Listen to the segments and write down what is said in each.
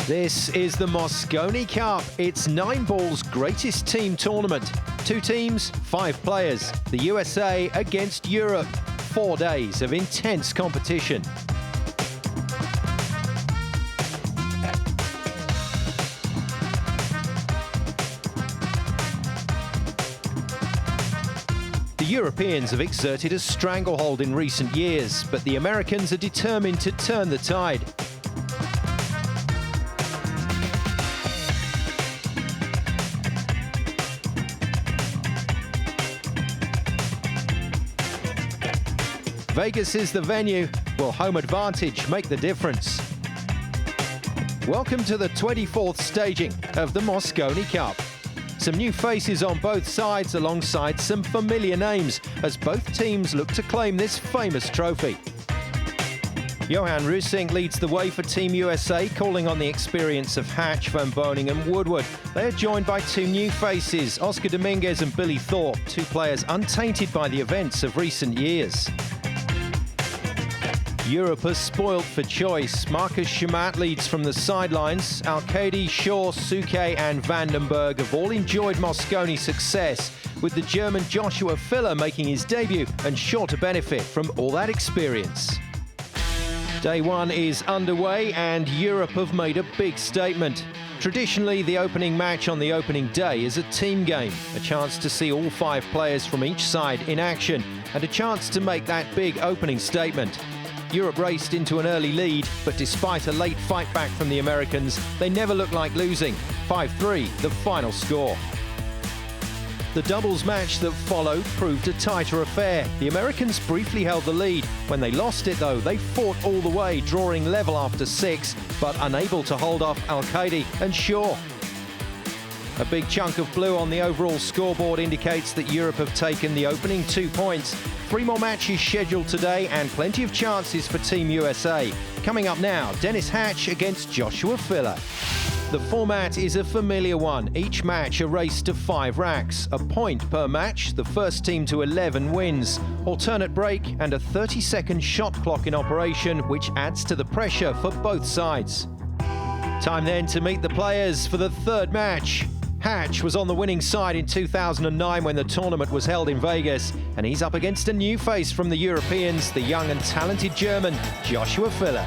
This is the Mosconi Cup. It's 9 balls greatest team tournament. 2 teams, 5 players. The USA against Europe. 4 days of intense competition. The Europeans have exerted a stranglehold in recent years, but the Americans are determined to turn the tide. Vegas is the venue. Will home advantage make the difference? Welcome to the 24th staging of the Mosconi Cup. Some new faces on both sides alongside some familiar names as both teams look to claim this famous trophy. Johan Rusink leads the way for Team USA, calling on the experience of Hatch, Van Boning and Woodward. They are joined by 2 new faces, Oscar Dominguez and Billy Thorpe, 2 players untainted by the events of recent years. Europe has spoiled for choice. Marcus Schmatt leads from the sidelines. Alcadi, Shaw, Suke and Vandenberg have all enjoyed Mosconi success, with the German Joshua Filler making his debut and sure to benefit from all that experience. Day 1 is underway and Europe have made a big statement. Traditionally, the opening match on the opening day is a team game, a chance to see all 5 players from each side in action and a chance to make that big opening statement. Europe raced into an early lead, but despite a late fight back from the Americans, they never looked like losing. 5-3, the final score. The doubles match that followed proved a tighter affair. The Americans briefly held the lead. When they lost it, though, they fought all the way, drawing level after 6, but unable to hold off Alcadi and Shaw. A big chunk of blue on the overall scoreboard indicates that Europe have taken the opening 2 points. 3 more matches scheduled today and plenty of chances for Team USA. Coming up now, Dennis Hatch against Joshua Filler. The format is a familiar one. Each match a race to 5 racks. A point per match. The first team to 11 wins. Alternate break and a 30-second shot clock in operation, which adds to the pressure for both sides. Time then to meet the players for the 3rd match. Hatch was on the winning side in 2009 when the tournament was held in Vegas, and he's up against a new face from the Europeans, the young and talented German, Joshua Filler.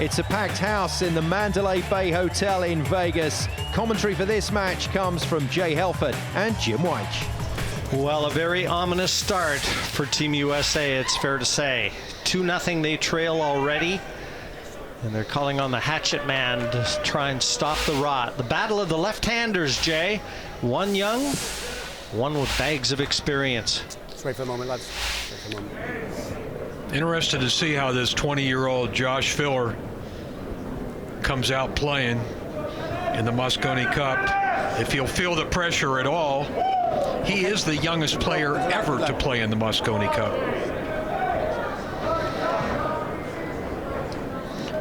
It's a packed house in the Mandalay Bay Hotel in Vegas. Commentary for this match comes from Jay Helford and Jim Weich. Well, a very ominous start for Team USA, it's fair to say. 2-0 they trail already, and they're calling on the hatchet man to try and stop the rot. The battle of the left-handers, Jay. One young, one with bags of experience. Just wait for a moment, lads. Wait for a moment. Interested to see how this 20-year-old Josh Filler comes out playing in the Mosconi Cup. If he'll feel the pressure at all, he is the youngest player ever to play in the Mosconi Cup.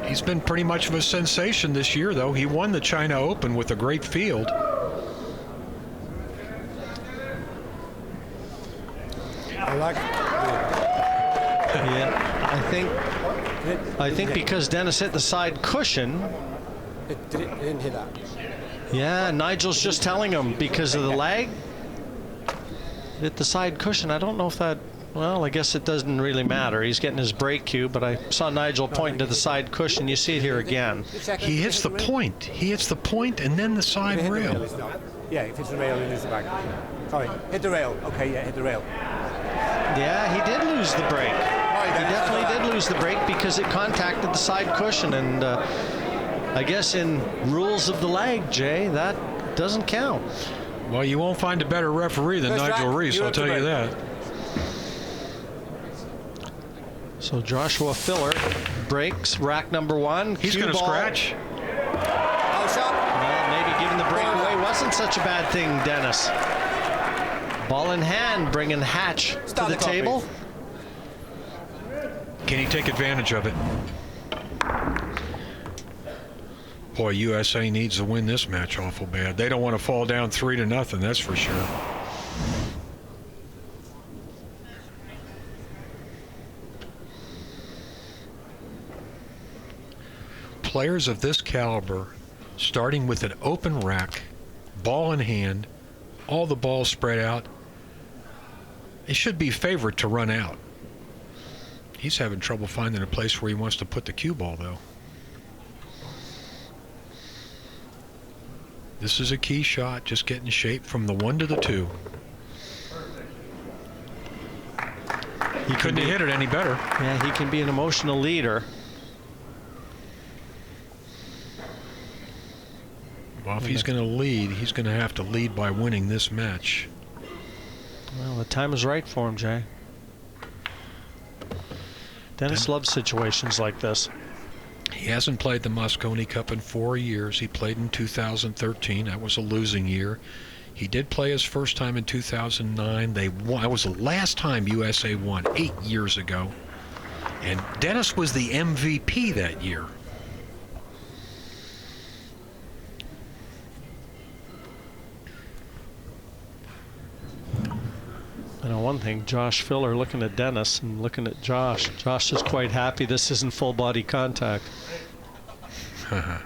He's been pretty much of a sensation this year, though. He won the China Open with a great field. I like it. Yeah, I think because Dennis hit the side cushion. It didn't hit that. Yeah, Nigel's just telling him because of the lag. Hit the side cushion. I don't know if that. Well, I guess it doesn't really matter. He's getting his break cue, but I saw Nigel pointing to the side cushion. You see it here again. He hits the point. He hits the point and then the side rail. Yeah, if it's the rail, it is the back. Sorry, hit the rail. Okay, yeah, hit the rail. Yeah, he did lose the break. He definitely did lose the break because it contacted the side cushion, and I guess in rules of the leg, Jay, that doesn't count. Well, you won't find a better referee than Nigel Reese, I'll tell you that. So Joshua Filler breaks rack number 1. He's going to scratch. Oh, shot. Well, maybe giving the break away wasn't such a bad thing, Dennis. Ball in hand, bringing Hatch to the table. Can he take advantage of it? Boy, USA needs to win this match awful bad. They don't want to fall down 3-0, that's for sure. Players of this caliber, starting with an open rack, ball in hand, all the balls spread out, it should be favored to run out. He's having trouble finding a place where he wants to put the cue ball, though. This is a key shot, just getting shape from the 1 to the 2. He couldn't have hit it any better. Yeah, he can be an emotional leader. Well, if he's going to lead, he's going to have to lead by winning this match. Well, the time is right for him, Jay. Dennis loves situations like this. He hasn't played the Mosconi Cup in 4 years. He played in 2013. That was a losing year. He did play his first time in 2009. They won. That was the last time USA won 8 years ago. And Dennis was the MVP that year. You know, one thing, Josh Filler looking at Dennis and looking at Josh. Josh is quite happy this isn't full body contact. The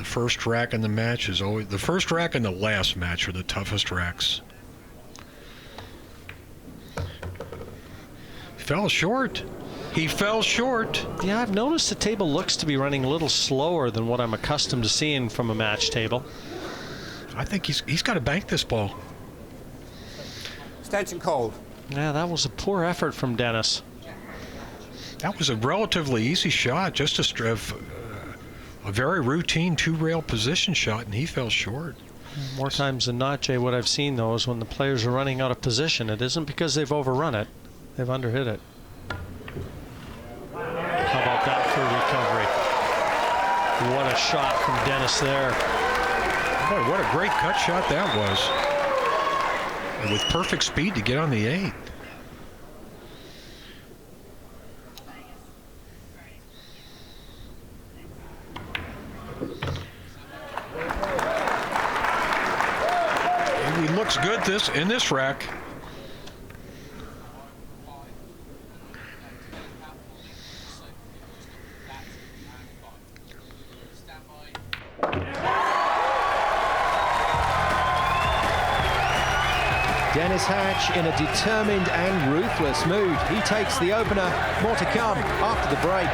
first rack in the match is always the first rack and the last match are the toughest racks. Fell short. He fell short. Yeah, I've noticed the table looks to be running a little slower than what I'm accustomed to seeing from a match table. I think he's got to bank this ball. Stench cold. Yeah, that was a poor effort from Dennis. That was a relatively easy shot, just a very routine 2-rail position shot, and he fell short. More times than not, Jay, what I've seen, though, is when the players are running out of position, it isn't because they've overrun it. They've underhit it. How about that for recovery? What a shot from Dennis there. Boy, what a great cut shot that was. And with perfect speed to get on the 8. He looks good in this rack. Dennis Hatch in a determined and ruthless mood. He takes the opener. More to come after the break.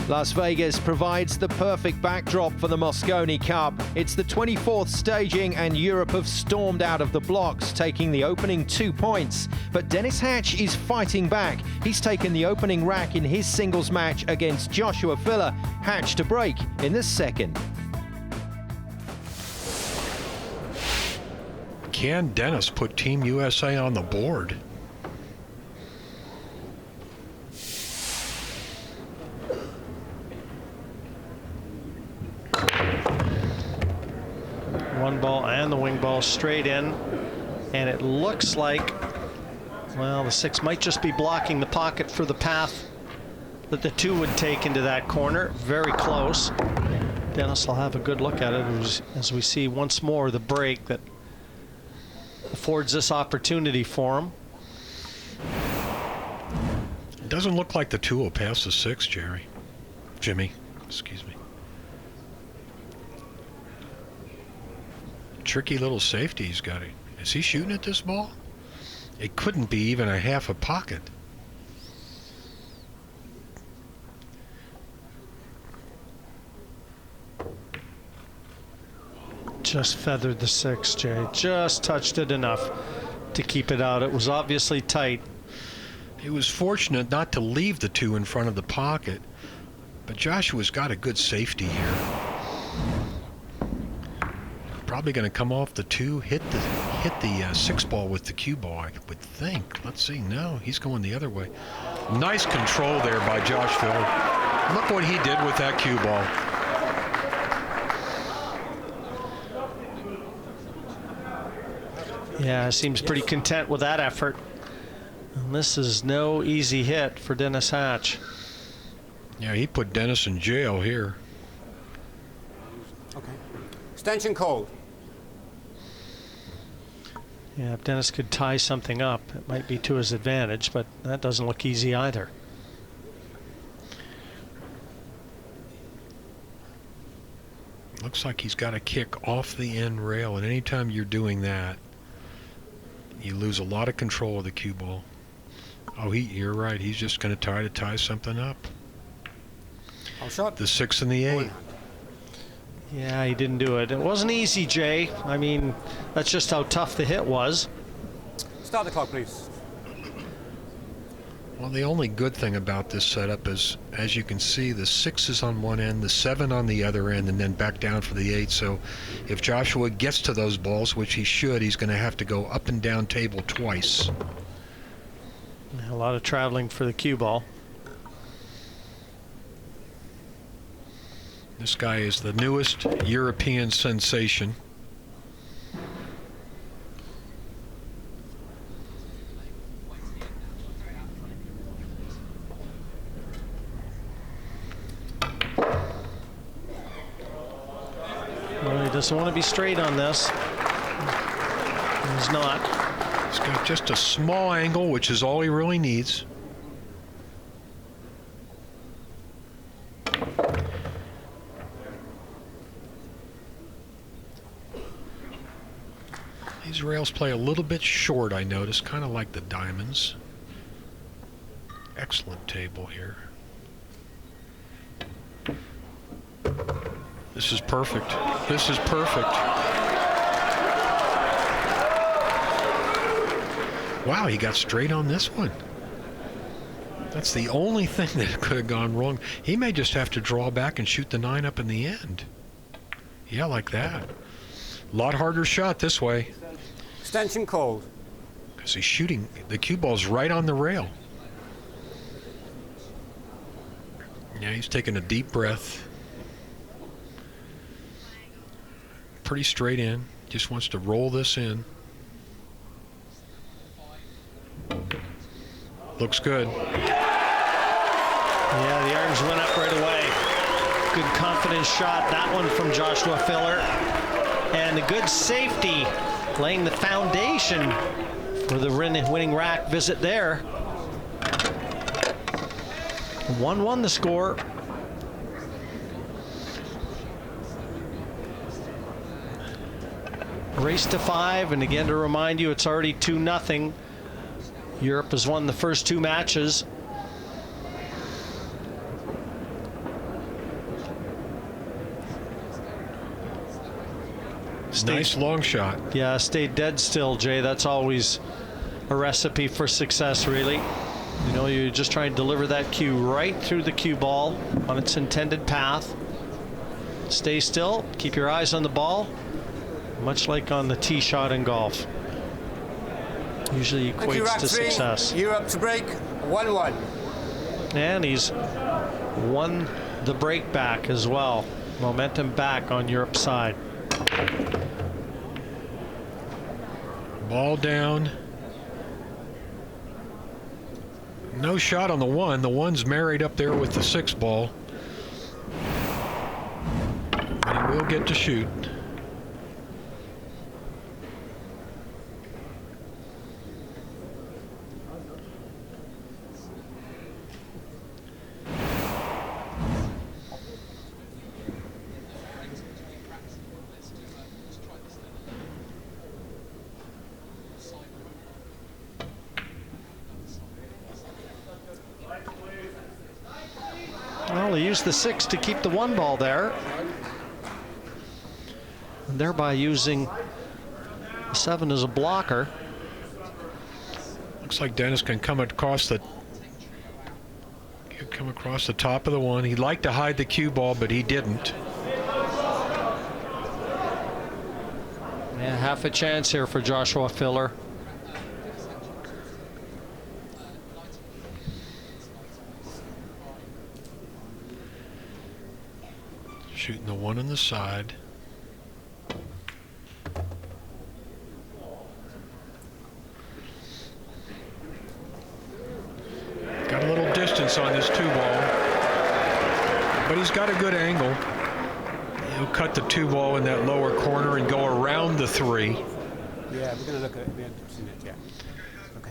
Las Vegas provides the perfect backdrop for the Mosconi Cup. It's the 24th staging and Europe have stormed out of the blocks, taking the opening 2 points. But Dennis Hatch is fighting back. He's taken the opening rack in his singles match against Joshua Filler. Hatch to break in the second. Can Dennis put Team USA on the board? One ball and the wing ball straight in. And it looks like, well, the 6 might just be blocking the pocket for the path that the 2 would take into that corner. Very close. Dennis will have a good look at it as we see once more the break that affords this opportunity for him. It doesn't look like the 2 will pass the 6, Jimmy, excuse me. Tricky little safety he's got. Is he shooting at this ball? It couldn't be even a half a pocket. Just feathered the 6, Jay. Just touched it enough to keep it out. It was obviously tight. He was fortunate not to leave the 2 in front of the pocket, but Joshua's got a good safety here. Probably going to come off the 2, hit the 6 ball with the cue ball, I would think. Let's see. No, he's going the other way. Nice control there by Josh Filler. Look what he did with that cue ball. Yeah, seems pretty content with that effort. And this is no easy hit for Dennis Hatch. Yeah, he put Dennis in jail here. Okay. Extension called. Yeah, if Dennis could tie something up, it might be to his advantage, but that doesn't look easy either. Looks like he's got a kick off the end rail, and anytime you're doing that, you lose a lot of control of the cue ball. Oh, you're right. He's just going to try to tie something up. I'll shot. The 6 and the 8. Yeah, he didn't do it. It wasn't easy, Jay. I mean, that's just how tough the hit was. Start the clock, please. Well, the only good thing about this setup is, as you can see, the 6 is on one end, the 7 on the other end, and then back down for the 8. So if Joshua gets to those balls, which he should, he's going to have to go up and down table twice. A lot of traveling for the cue ball. This guy is the newest European sensation. Well, he doesn't want to be straight on this. He's not. He's got just a small angle, which is all he really needs. These rails play a little bit short, I noticed, kind of like the diamonds. Excellent table here. This is perfect. This is perfect. Wow, he got straight on this one. That's the only thing that could have gone wrong. He may just have to draw back and shoot the 9 up in the end. Yeah, like that. A lot harder shot this way. Extension called. Because he's shooting, the cue ball's right on the rail. Yeah, he's taking a deep breath. Pretty straight in. Just wants to roll this in. Looks good. Yeah, the arms went up right away. Good confident shot, that one from Joshua Filler. And a good safety, laying the foundation for the winning rack visit there. 1-1 the score. Race to 5, and again to remind you, it's already 2-0. Europe has won the first 2 matches. Nice long shot. Yeah, stay dead still, Jay. That's always a recipe for success, really. You know, you're just trying to deliver that cue right through the cue ball on its intended path. Stay still, keep your eyes on the ball, much like on the tee shot in golf. Usually equates to success. Europe to break, 1-1. And he's won the break back as well. Momentum back on Europe's side. Ball down. No shot on the one. The one's married up there with the 6 ball. But he will get to shoot. Well, he used the 6 to keep the 1 ball there, and thereby using the 7 as a blocker. Looks like Dennis can come across the top of the one. He'd like to hide the cue ball, but he didn't. Yeah, half a chance here for Joshua Filler. Shooting the 1 on the side. Got a little distance on this 2 ball, but he's got a good angle. He'll cut the 2 ball in that lower corner and go around the 3. Yeah, we're going to look at it. We haven't seen it yet. Okay.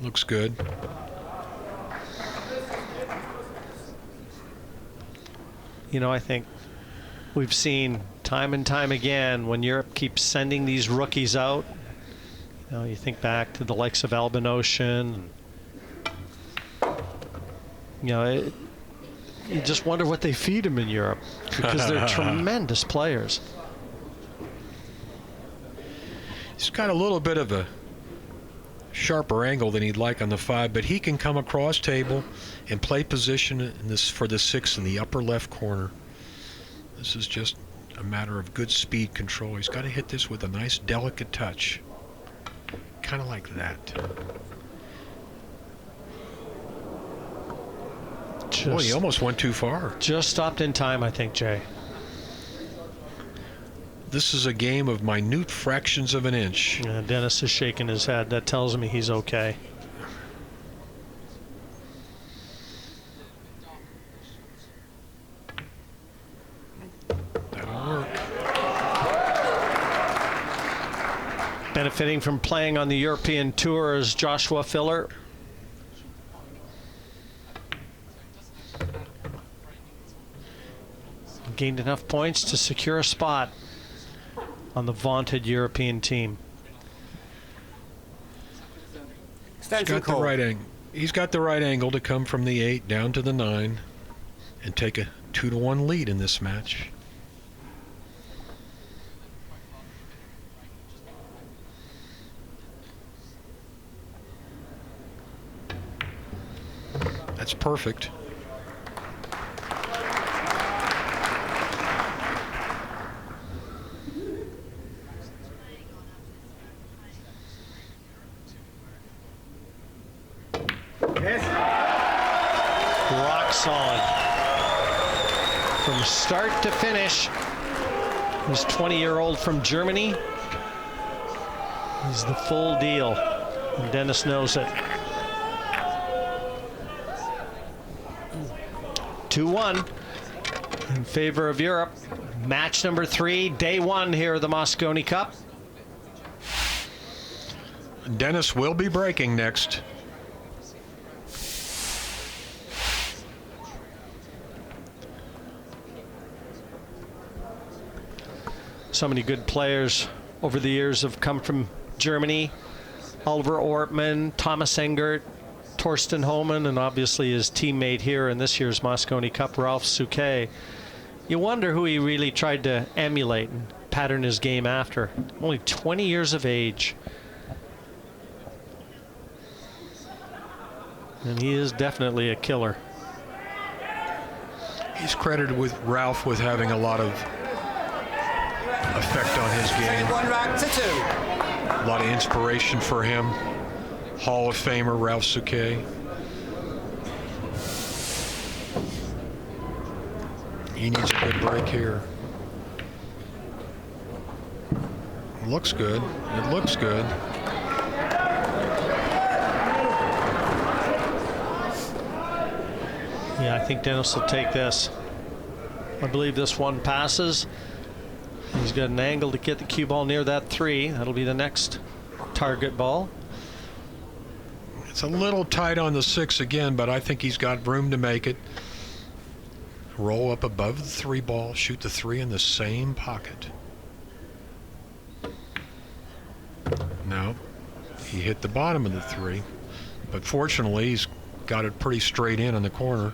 Looks good. You know, I think we've seen time and time again when Europe keeps sending these rookies out. You know, you think back to the likes of Albinoshin. You know, you just wonder what they feed them in Europe, because they're tremendous players. He's got a little bit of a sharper angle than he'd like on the 5, but he can come across table and play position in this for the 6 in the upper left corner. This is just a matter of good speed control. He's got to hit this with a nice delicate touch, kind of like that. Boy, he almost went too far. Just stopped in time, I think, Jay. This is a game of minute fractions of an inch. Yeah, Dennis is shaking his head. That tells me he's okay. That'll work. Benefiting from playing on the European Tour is Joshua Filler. Gained enough points to secure a spot on the vaunted European team. He's got the right angle to come from the 8 down to the 9 and take a 2-1 lead in this match. That's perfect. Rock solid. From start to finish. This 20-year-old from Germany. He's the full deal. And Dennis knows it. 2-1 in favor of Europe. Match number 3, day 1 here at the Mosconi Cup. Dennis will be breaking next. So many good players over the years have come from Germany. Oliver Ortmann, Thomas Engert, Torsten Homan, and obviously his teammate here in this year's Mosconi Cup, Ralph Souquet. You wonder who he really tried to emulate and pattern his game after. Only 20 years of age. And he is definitely a killer. He's credited with Ralph with having a lot of effect on his game. One rack to 2. A lot of inspiration for him. Hall of Famer Ralph Souquet. He needs a good break here. It looks good. It looks good. Yeah, I think Dennis will take this. I believe this one passes. He's got an angle to get the cue ball near that 3. That'll be the next target ball. It's a little tight on the 6 again, but I think he's got room to make it. Roll up above the 3 ball, shoot the 3 in the same pocket. No, he hit the bottom of the 3, but fortunately he's got it pretty straight in the corner.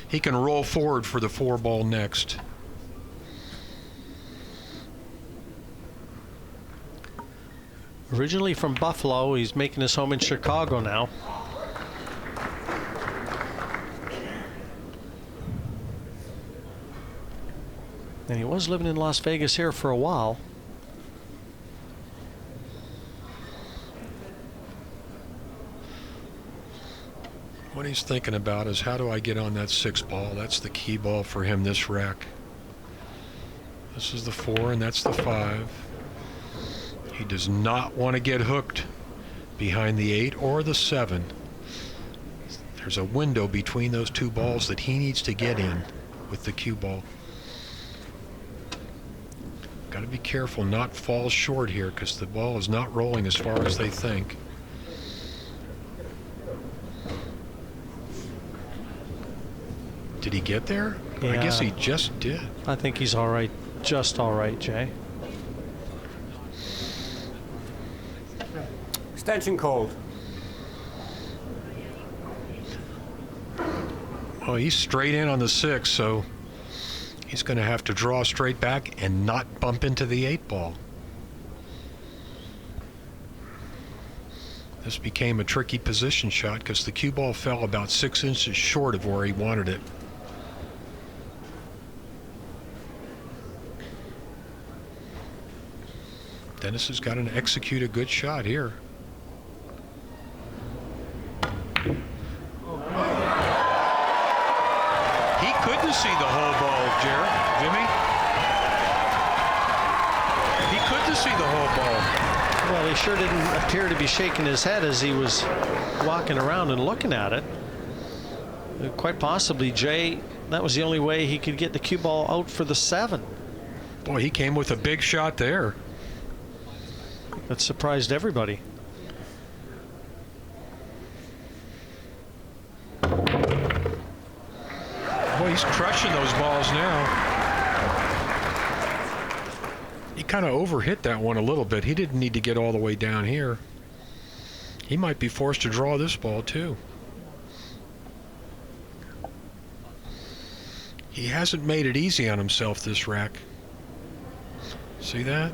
He can roll forward for the 4 ball next. Originally from Buffalo, he's making his home in Chicago now. And he was living in Las Vegas here for a while. What he's thinking about is, how do I get on that 6 ball? That's the key ball for him this rack. This is the 4 and that's the 5. He does not want to get hooked behind the 8 or the 7. There's a window between those 2 balls that he needs to get in with the cue ball. Got to be careful not fall short here, because the ball is not rolling as far as they think. Did he get there? Yeah. I guess he just did. I think he's all right, just all right, Jay. Extension called. Well, he's straight in on the 6, so he's going to have to draw straight back and not bump into the 8 ball. This became a tricky position shot because the cue ball fell about 6 inches short of where he wanted it. Dennis has got to execute a good shot here. He couldn't see the whole ball, Jimmy. He couldn't see the whole ball. Well, he sure didn't appear to be shaking his head as he was walking around and looking at it. Quite possibly, Jay, that was the only way he could get the cue ball out for the 7. Boy, he came with a big shot there. That surprised everybody. Boy, he's crushing those balls now. He kind of overhit that one a little bit. He didn't need to get all the way down here. He might be forced to draw this ball too. He hasn't made it easy on himself this rack. See that?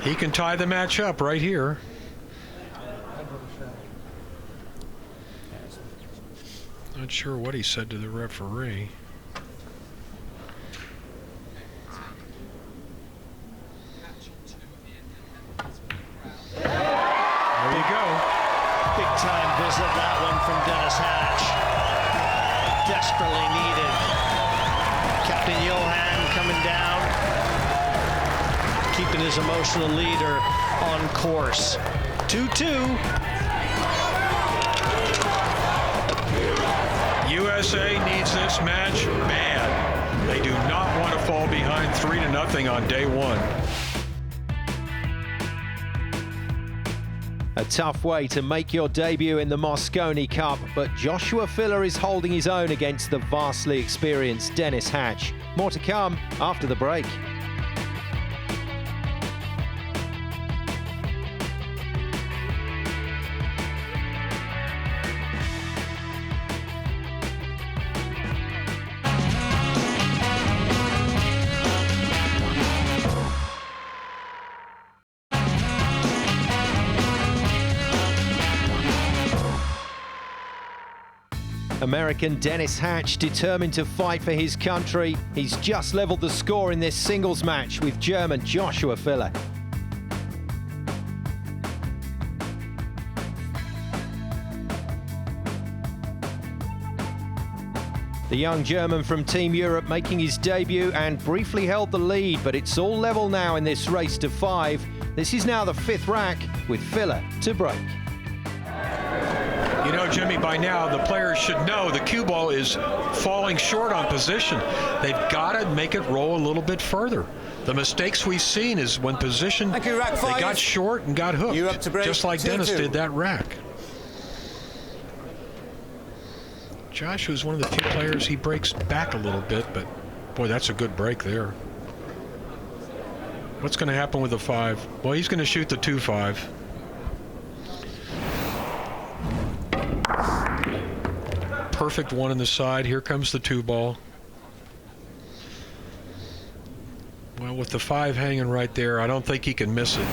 He can tie the match up right here. Not sure what he said to the referee. There you go. Big time visit, that one from Dennis Hatch. Desperately needed. Captain Johan coming down, keeping his emotional leader on course. 2-2. USA needs this match bad. They do not want to fall behind 3-0 on day 1. A tough way to make your debut in the Mosconi Cup, but Joshua Filler is holding his own against the vastly experienced Dennis Hatch. More to come after the break. American Dennis Hatch determined to fight for his country. He's just leveled the score in this singles match with German Joshua Filler. The young German from Team Europe making his debut and briefly held the lead, but it's all level now in this race to 5. This is now the 5th rack with Filler to break. You know, Jimmy, by now the players should know the cue ball is falling short on position. They've got to make it roll a little bit further. The mistakes we've seen is when position, they got short and got hooked, You're up to break. just like 2-2. Dennis did that rack. Josh was one of the few players, he breaks back a little bit, but boy, that's a good break there. What's going to happen with the 5? Well, he's going to shoot the 2-5. Perfect one in the side. Here comes the 2 ball. Well, with the 5 hanging right there, I don't think he can miss it.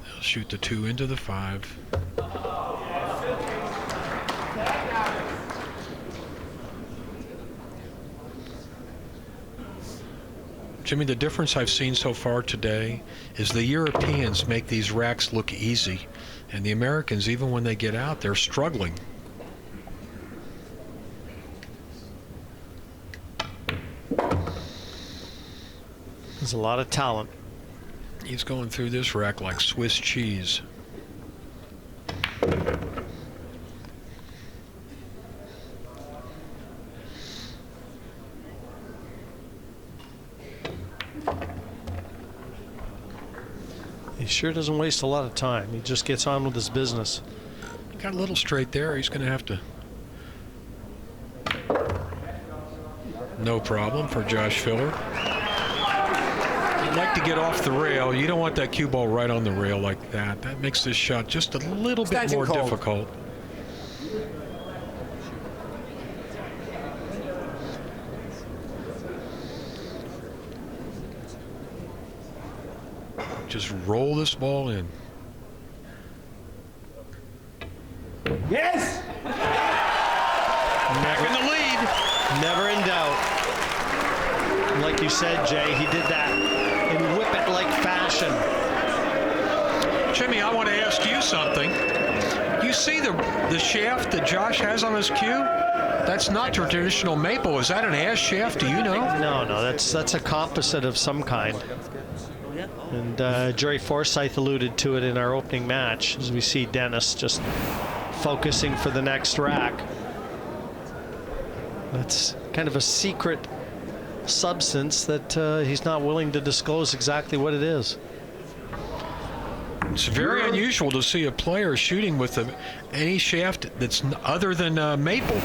He'll shoot the 2 into the 5. Jimmy, the difference I've seen so far today is the Europeans make these racks look easy, and the Americans, even when they get out, they're struggling. There's a lot of talent. He's going through this rack like Swiss cheese. He sure doesn't waste a lot of time. He just gets on with his business. Got a little straight there. He's going to have to. No problem for Josh Filler. He'd like to get off the rail. You don't want that cue ball right on the rail like that. That makes this shot just a little bit more difficult. Just roll this ball in. Yes! Back in the lead. Never in doubt. Like you said, Jay, he did that in whip-it-like fashion. Jimmy, I want to ask you something. You see the shaft that Josh has on his cue? That's not traditional maple. Is that an ash shaft? Do you know? No, that's a composite of some kind. And Jerry Forsyth alluded to it in our opening match, as we see Dennis just focusing for the next rack. That's kind of a secret substance that he's not willing to disclose exactly what it is. It's very unusual to see a player shooting with any shaft that's other than maple.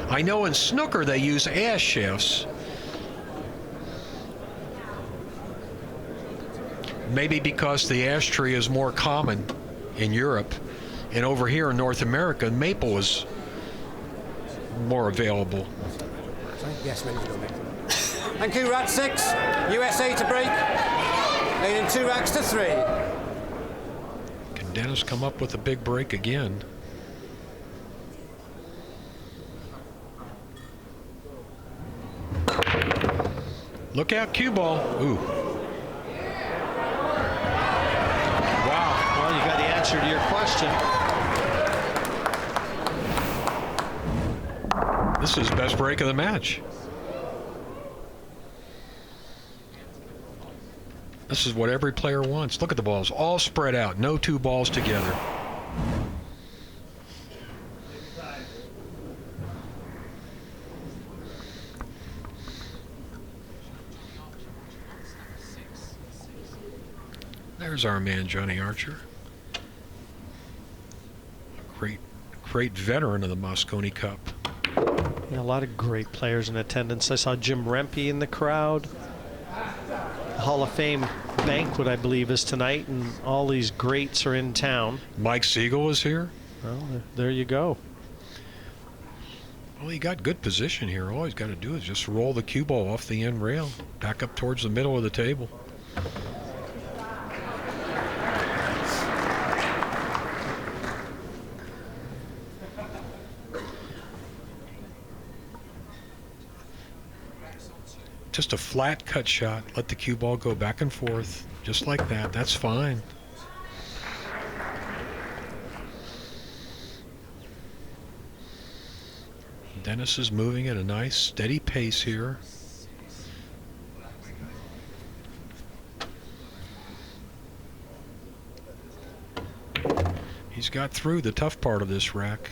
I know in snooker they use ash shafts. Maybe because the ash tree is more common in Europe, and over here in North America, maple is more available. Yes, ready to go, mate. Thank you, Rat 6. USA to break. Leading 2 racks to 3. Can Dennis come up with a big break again? Look out, cue ball. Ooh. Well, you got the answer to your question. This is best break of the match. This is what every player wants. Look at the balls, all spread out, no 2 balls together. There's our man, Johnny Archer. A great veteran of the Mosconi Cup. Yeah, a lot of great players in attendance. I saw Jim Rempe in the crowd. The Hall of Fame banquet, I believe, is tonight, and all these greats are in town. Mike Siegel was here. Well, there you go. Well, he got good position here. All he's got to do is just roll the cue ball off the end rail, back up towards the middle of the table. just a flat cut shot. Let the cue ball go back and forth, just like that. That's fine. Dennis is moving at a nice, steady pace here. He's got through the tough part of this rack.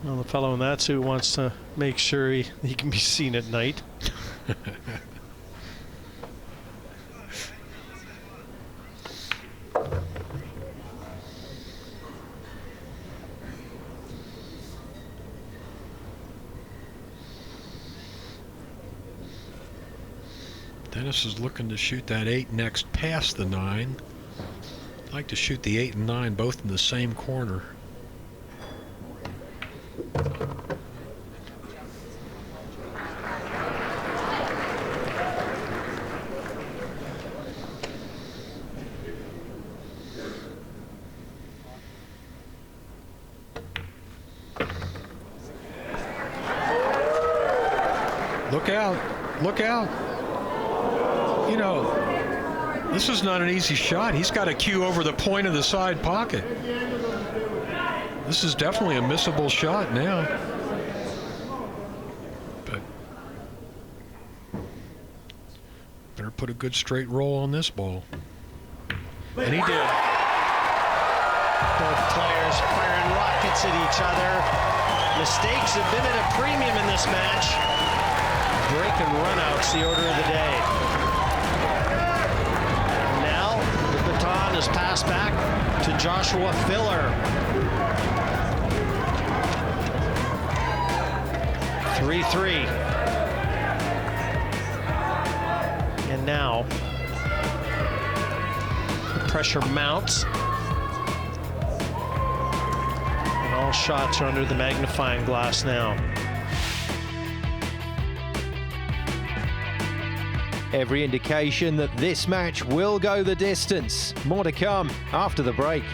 Well, the fellow in that suit wants to make sure he can be seen at night. Dennis is looking to shoot that 8 next past the 9. I'd like to shoot the 8 and 9 both in the same corner. Look out. Look out. You know, this is not an easy shot. He's got a cue over the point of the side pocket. This is definitely a missable shot now. But better put a good straight roll on this ball. And he did. Both players firing rockets at each other. Mistakes have been at a premium in this match. Break and runouts the order of the day. Now the baton is passed back to Joshua Filler. 3-3. And now the pressure mounts. And all shots are under the magnifying glass now. Every indication that this match will go the distance. More to come after the break.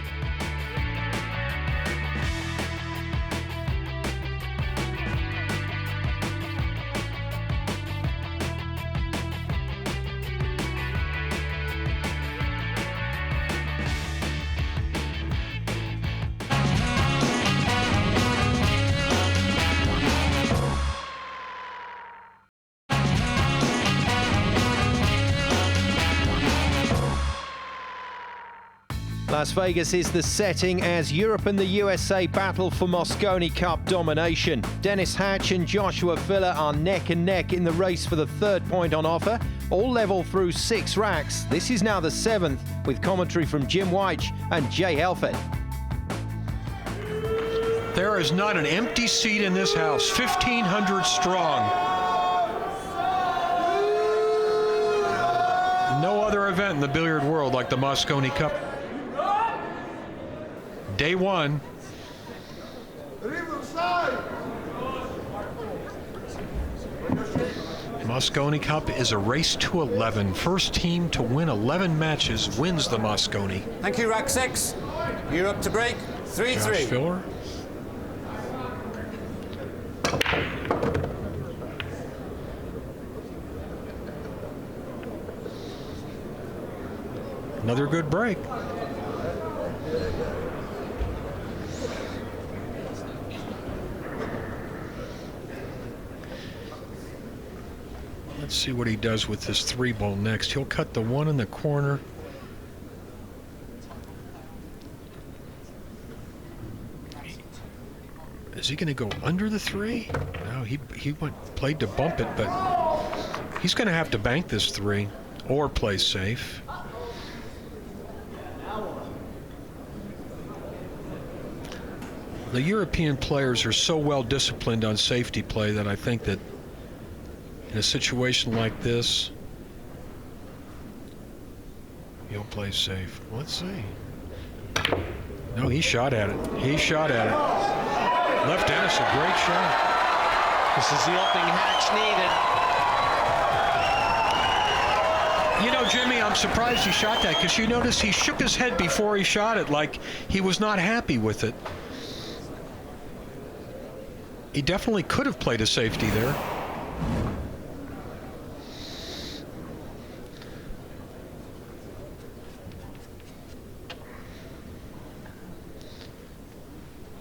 Las Vegas is the setting as Europe and the USA battle for Mosconi Cup domination. Dennis Hatch and Joshua Filler are neck and neck in the race for the 3rd point on offer, all level through 6 racks. This is now the 7th, with commentary from Jim Weich and Jay Helfet. There is not an empty seat in this house, 1,500 strong. No other event in the billiard world like the Mosconi Cup. Day 1. Mosconi Cup is a race to 11. First team to win 11 matches wins the Mosconi. Thank you, rack 6. You're up to break. 3-3. Josh Filler. Another good break. Let's see what he does with this 3 ball next. He'll cut the 1 in the corner. Is he going to go under the 3? No, he played to bump it, but he's going to have to bank this 3 or play safe. The European players are so well disciplined on safety play that I think that in a situation like this, he'll play safe. Let's see. No, he shot at it. He shot at it. Left Dennis a great shot. This is the opening Hatch You know, Jimmy, I'm surprised he shot that, because you notice he shook his head before he shot it like he was not happy with it. He definitely could have played a safety there.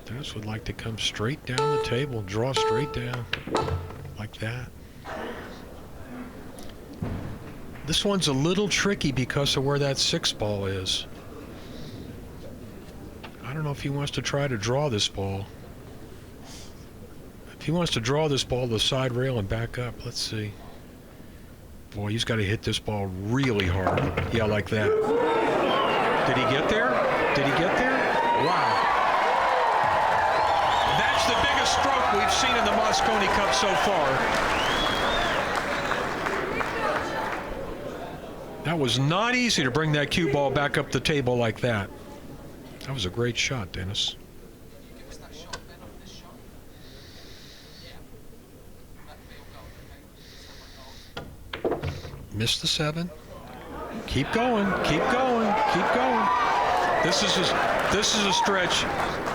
Dennis would like to come straight down the table, draw straight down like that. This one's a little tricky because of where that 6 ball is. I don't know if he wants to try to draw this ball. If he wants to draw this ball to the side rail and back up, let's see. Boy, he's got to hit this ball really hard. Yeah, like that. Did he get there? Did he get there? Wow. That's the biggest stroke we've seen in the Mosconi Cup so far. That was not easy to bring that cue ball back up the table like that. That was a great shot, Dennis. Missed the 7. Keep going, keep going, keep going. This is a stretch.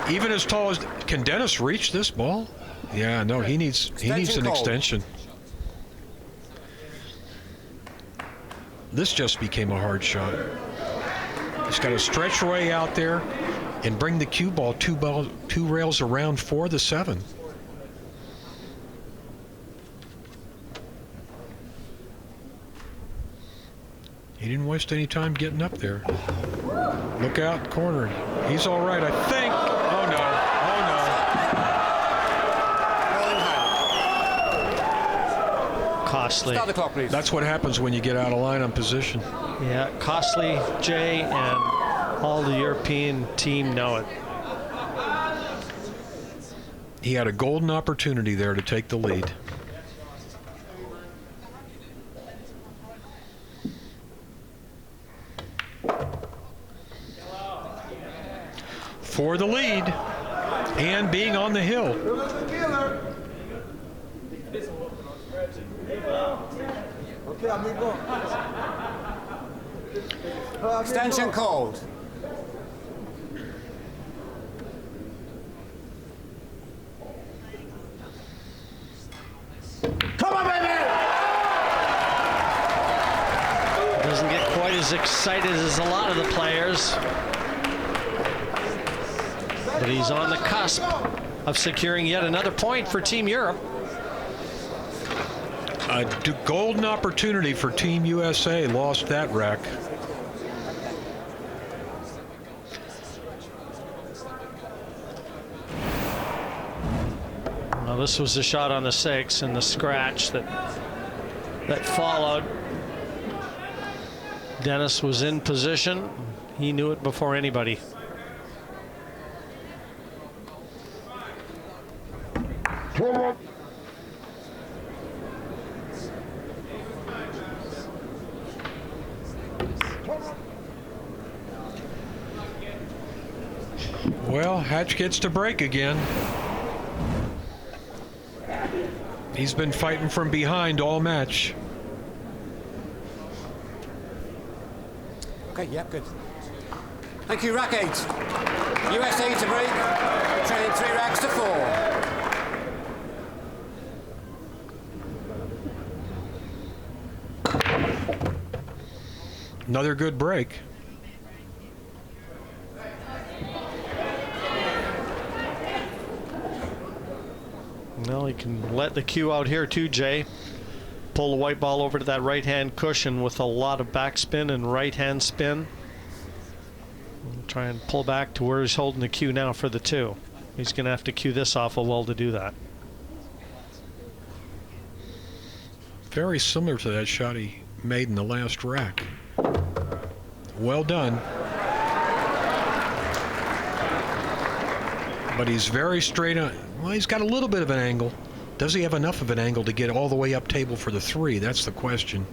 Even as tall as, can Dennis reach this ball? Yeah, no, he needs an extension. This just became a hard shot. He's got to stretch way out there and bring the cue ball two rails around for the 7. He didn't waste any time getting up there. Look out, corner. He's all right, I think. Oh no, oh no. Costly. Start the clock, please. That's what happens when you get out of line on position. Yeah, costly, Jay, and all the European team know it. He had a golden opportunity there to take the lead. For the lead and being on the hill. Extension called. Come on, baby! Doesn't get quite as excited as a lot of the players, but he's on the cusp of securing yet another point for Team Europe. A golden opportunity for Team USA, lost that rack. Well, this was the shot on the 6 and the scratch that followed. Dennis was in position. He knew it before anybody. Well, Hatch gets to break again. He's been fighting from behind all match. Okay, yep, good. Thank you, rack 8. USA to break, trailing 3 racks to 4. Another good break. Well, he can let the cue out here too, Jay. Pull the white ball over to that right-hand cushion with a lot of backspin and right-hand spin. And try and pull back to where he's holding the cue now for the 2. He's going to have to cue this awful well to do that. Very similar to that shot he made in the last rack. Well done. But he's very straight on. Well, he's got a little bit of an angle. Does he have enough of an angle to get all the way up table for the 3? That's the question.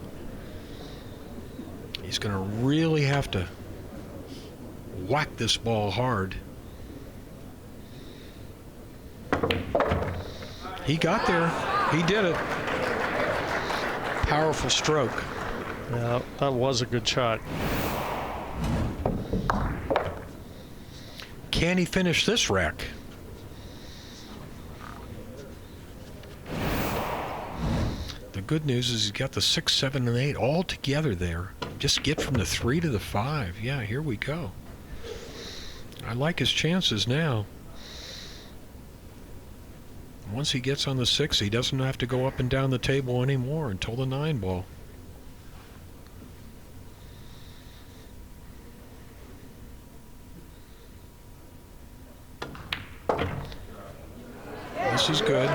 He's going to really have to whack this ball hard. He got there. He did it. Powerful stroke. Yeah, that was a good shot. Can he finish this rack? The good news is he's got the 6, 7, and 8 all together there. Just get from the 3 to the 5. Yeah, here we go. I like his chances now. Once he gets on the 6, he doesn't have to go up and down the table anymore until the 9 ball. This is good.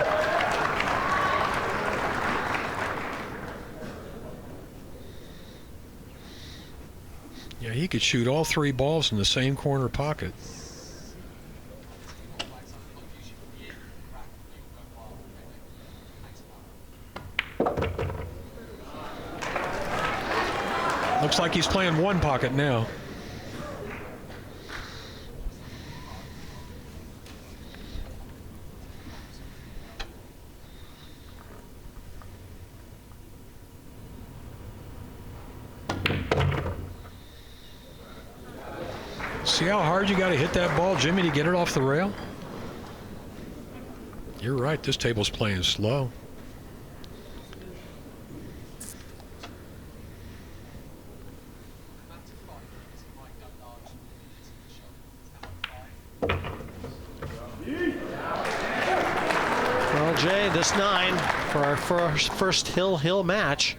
Yeah, he could shoot all 3 balls in the same corner pocket. Looks like he's playing one pocket now. See how hard you got to hit that ball, Jimmy, to get it off the rail? You're right, this table's playing slow. Well, Jay, this 9 for our first hill match.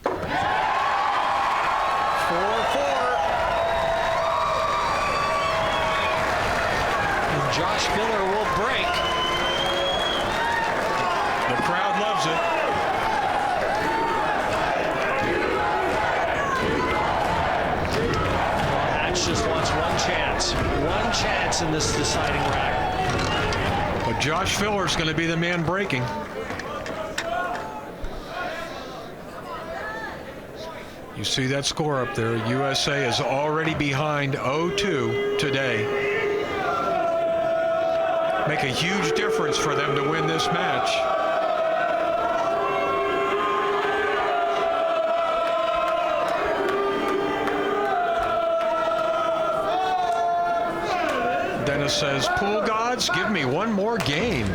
4-4. And Josh Filler will break. The crowd loves it. Hatch just wants one chance in this deciding rack. But Josh Filler's going to be the man breaking. You see that score up there. USA is already behind 0-2 today. Make a huge difference for them to win this match. Dennis says, "Pool gods, give me one more game."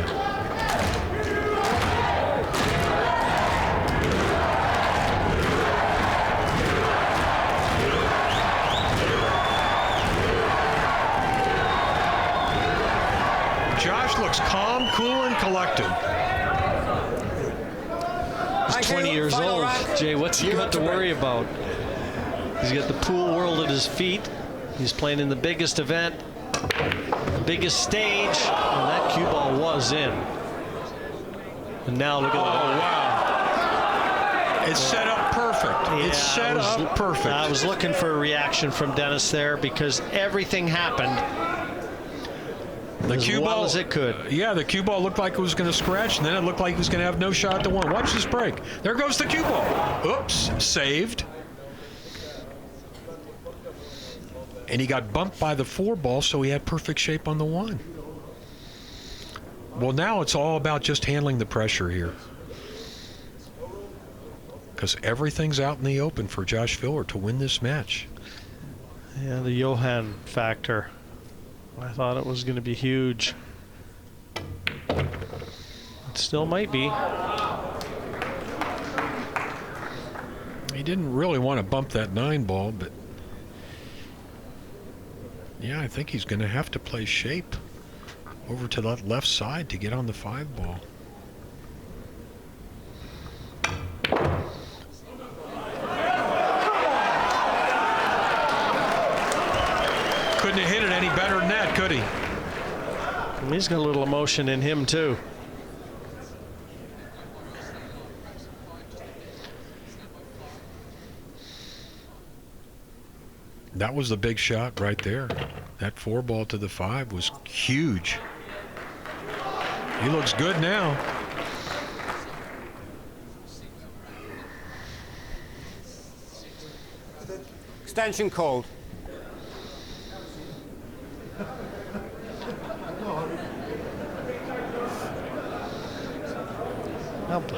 Josh looks calm, cool, and collected. He's 20 years old. Jay, what's he got to worry about? He's got the pool world at his feet. He's playing in the biggest event, biggest stage, and that cue ball was in. And now look at that. Oh, wow. It's set up perfect. Yeah, it's set up perfect. I was looking for a reaction from Dennis there because everything happened The as cue well ball, as it could. Yeah, the cue ball looked like it was going to scratch, and then it looked like he was going to have no shot at the 1. Watch this break. There goes the cue ball. Oops, saved. And he got bumped by the 4 ball, so he had perfect shape on the 1. Well, now it's all about just handling the pressure here, because everything's out in the open for Josh Filler to win this match. Yeah, the Johan factor. I thought it was going to be huge. It still might be. He didn't really want to bump that 9 ball, but yeah, I think he's going to have to play shape over to that left side to get on the 5 ball. Couldn't have hit it any better than that, could he? He's got a little emotion in him, too. That was the big shot right there. That 4 ball to the 5 was huge. He looks good now. Extension called.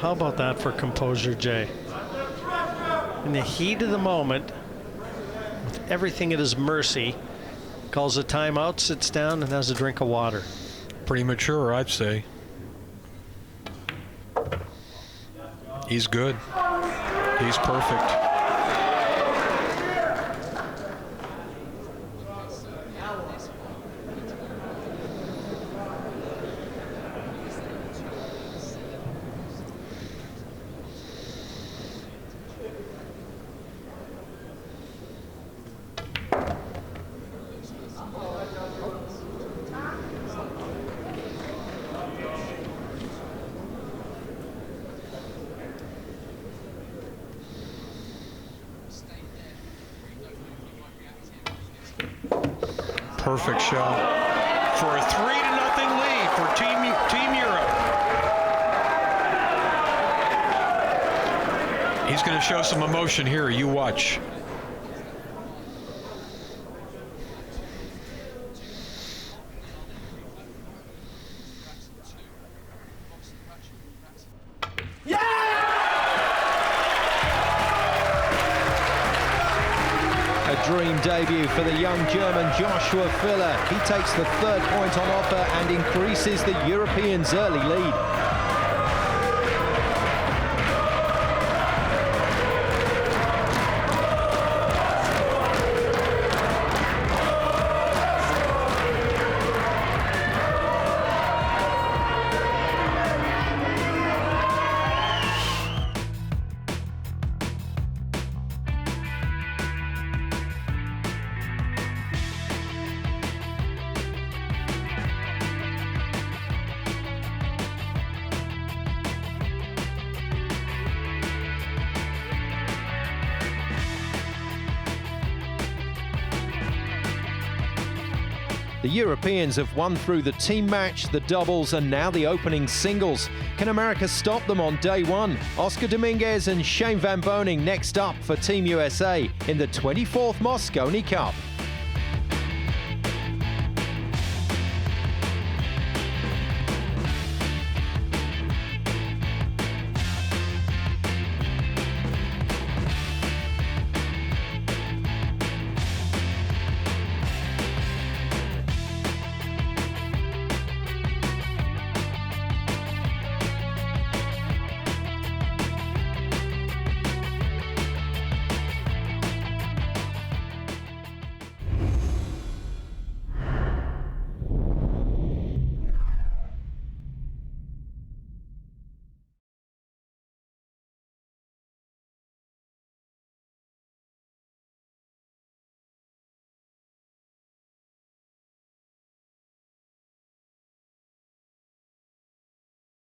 How about that for composure, Jay? in the heat of the moment, with everything at his mercy, calls a timeout, sits down, and has a drink of water. Premature, I'd say. He's good. He's perfect. Perfect shot for a 3-0 lead for Team Europe. He's going to show some emotion here. You watch. Dream debut for the young German Joshua Filler. He takes the 3rd point on offer and increases the Europeans' early lead. The Europeans have won through the team match, the doubles, and now the opening singles. Can America stop them on day one? Oscar Dominguez and Shane Van Boening next up for Team USA in the 24th Mosconi Cup.